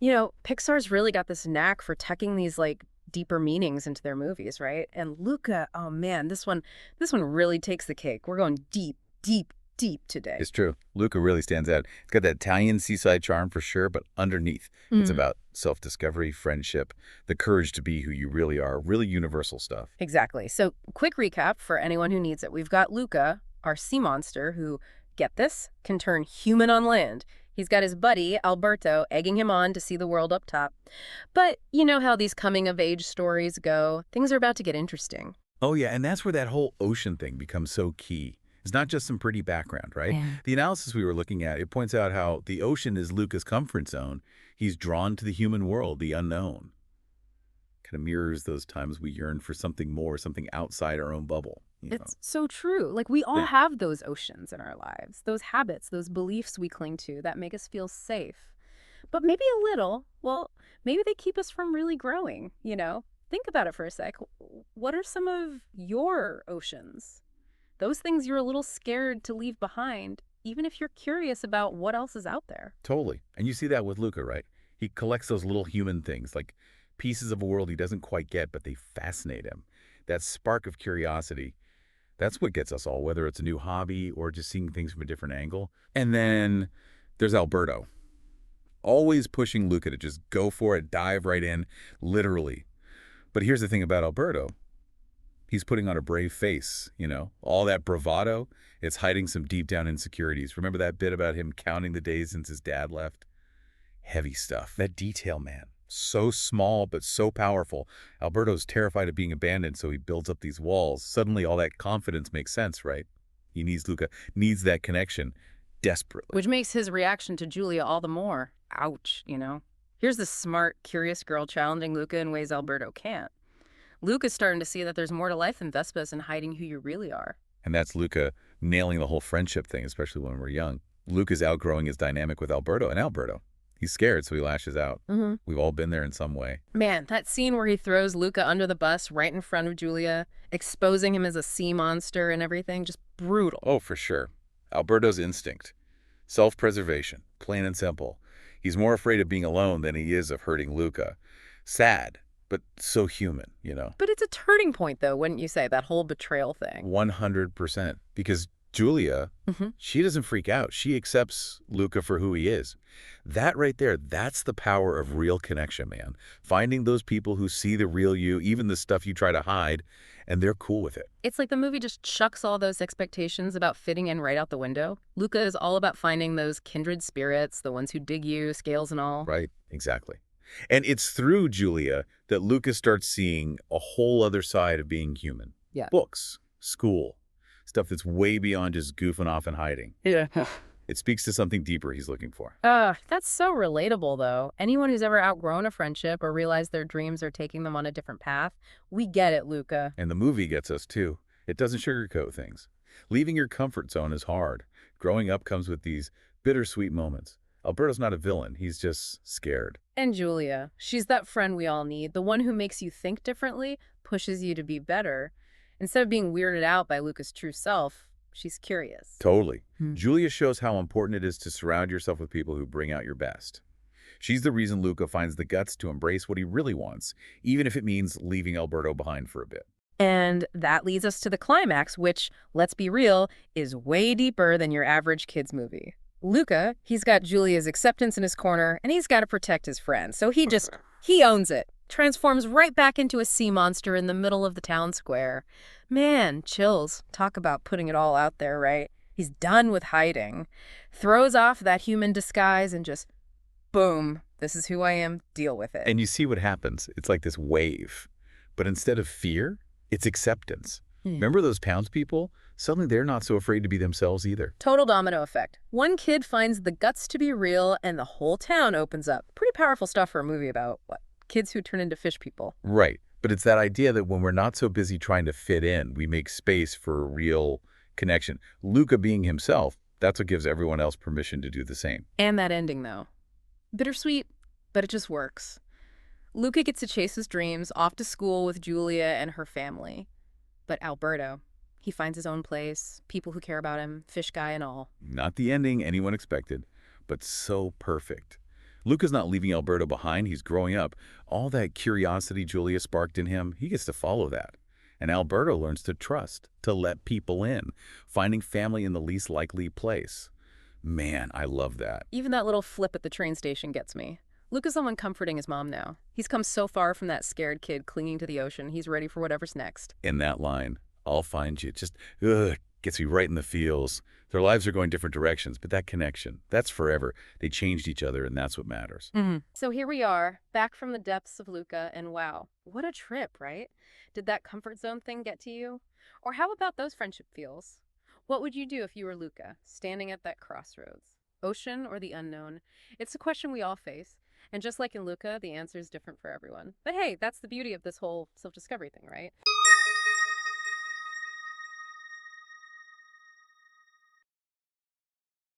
Pixar's really got this knack for tucking these like deeper meanings into their movies, right? And Luca, oh man, this one really takes the cake. We're going deep, deep, deep today. It's true. Luca really stands out. It's got that Italian seaside charm for sure, but underneath, it's Mm, about self-discovery, friendship, the courage to be who you really are, really universal stuff. exactly. So, quick recap for anyone who needs it. We've got Luca, our sea monster, who, get this, can turn human on land. He's got his buddy, Alberto, egging him on to see the world up top. But you know how these coming of age stories go. Things are about to get interesting. Oh, yeah, and that's where that whole ocean thing becomes so key. It's not just some pretty background, right? Yeah. The analysis we were looking at, it points out how the ocean is Luca's comfort zone. He's drawn to the human world, the unknown. Kind of mirrors those times we yearn for something more, something outside our own bubble. It's so true. Like, we all Yeah, have those oceans in our lives, those habits, those beliefs we cling to that make us feel safe. But maybe a little, well, maybe they keep us from really growing. Think about it for a sec. What are some of your oceans? Those things you're a little scared to leave behind, even if you're curious about what else is out there. totally. And you see that with Luca, right? He collects those little human things, like pieces of a world he doesn't quite get, but they fascinate him. That spark of curiosity, that's what gets us all, whether it's a new hobby or just seeing things from a different angle. And then there's Alberto, always pushing Luca to just go for it, dive right in, literally. But here's the thing about Alberto. He's putting on a brave face. All that bravado, it's hiding some deep down insecurities. Remember that bit about him counting the days since his dad left? Heavy stuff. That detail, man. So small, but so powerful. Alberto's terrified of being abandoned, so he builds up these walls. Suddenly, all that confidence makes sense, right? He needs Luca, needs that connection desperately. Which makes his reaction to Julia all the more ouch. Here's this smart, curious girl challenging Luca in ways Alberto can't. Luca's starting to see that there's more to life than Vespa's and hiding who you really are. And that's Luca nailing the whole friendship thing, especially when we're young. Luca's outgrowing his dynamic with Alberto, and Alberto, he's scared, so he lashes out. Mm-hmm. We've all been there in some way. Man, that scene where he throws Luca under the bus right in front of Julia, exposing him as a sea monster and everything, just brutal. Oh, for sure. Alberto's instinct. Self-preservation, plain and simple. He's more afraid of being alone than he is of hurting Luca. Sad, but so human. But it's a turning point, though, wouldn't you say, that whole betrayal thing? 100%. Because Julia, Hmm. she doesn't freak out. She accepts Luca for who he is. That right there, that's the power of real connection, man. Finding those people who see the real you, even the stuff you try to hide, and they're cool with it. It's like the movie just chucks all those expectations about fitting in right out the window. Luca is all about finding those kindred spirits, the ones who dig you, scales and all. Right? Exactly. And it's through Julia that Lucas starts seeing a whole other side of being human. Yeah. Books, school, stuff that's way beyond just goofing off and hiding. Yeah. It speaks to something deeper he's looking for. That's so relatable, though. Anyone who's ever outgrown a friendship or realized their dreams are taking them on a different path, we get it, Luca. And the movie gets us too. It doesn't sugarcoat things. Leaving your comfort zone is hard. Growing up comes with these bittersweet moments. Alberto's not a villain. He's just scared. And Julia, she's that friend we all need, the one who makes you think differently, pushes you to be better. Instead of being weirded out by Luca's true self, she's curious. Totally. Hmm. Julia shows how important it is to surround yourself with people who bring out your best. She's the reason Luca finds the guts to embrace what he really wants, even if it means leaving Alberto behind for a bit. And that leads us to the climax, which, let's be real, is way deeper than your average kid's movie. Luca, he's got Julia's acceptance in his corner, and he's got to protect his friend. So he owns it. Transforms right back into a sea monster in the middle of the town square. Man, chills. Talk about putting it all out there, right? He's done with hiding. Throws off that human disguise and just, boom, this is who I am, deal with it. And you see what happens. It's like this wave. But instead of fear, it's acceptance. Remember those townspeople? Suddenly they're not so afraid to be themselves either. Total domino effect. One kid finds the guts to be real, and the whole town opens up. Pretty powerful stuff for a movie about, what, kids who turn into fish people. Right. But it's that idea that when we're not so busy trying to fit in, we make space for a real connection. Luca being himself, that's what gives everyone else permission to do the same. And that ending, though. Bittersweet, but it just works. Luca gets to chase his dreams, off to school with Julia and her family. But Alberto, he finds his own place, people who care about him, fish guy and all. Not the ending anyone expected, but so perfect. Luca's not leaving Alberto behind. He's growing up. All that curiosity Julia sparked in him, he gets to follow that. And Alberto learns to trust, to let people in, finding family in the least likely place. Man, I love that. Even that little flip at the train station gets me. Luca's the one comforting his mom now. He's come so far from that scared kid clinging to the ocean. He's ready for whatever's next. In that line, I'll find you, just gets me right in the feels. Their lives are going different directions, but that connection, that's forever. They changed each other, and that's what matters. So here we are, back from the depths of Luca, and wow, what a trip, right? Did that comfort zone thing get to you? Or how about those friendship feels? What would you do if you were Luca, standing at that crossroads? Ocean or the unknown? It's a question we all face. And just like in Luca, the answer is different for everyone. But hey, that's the beauty of this whole self-discovery thing, right?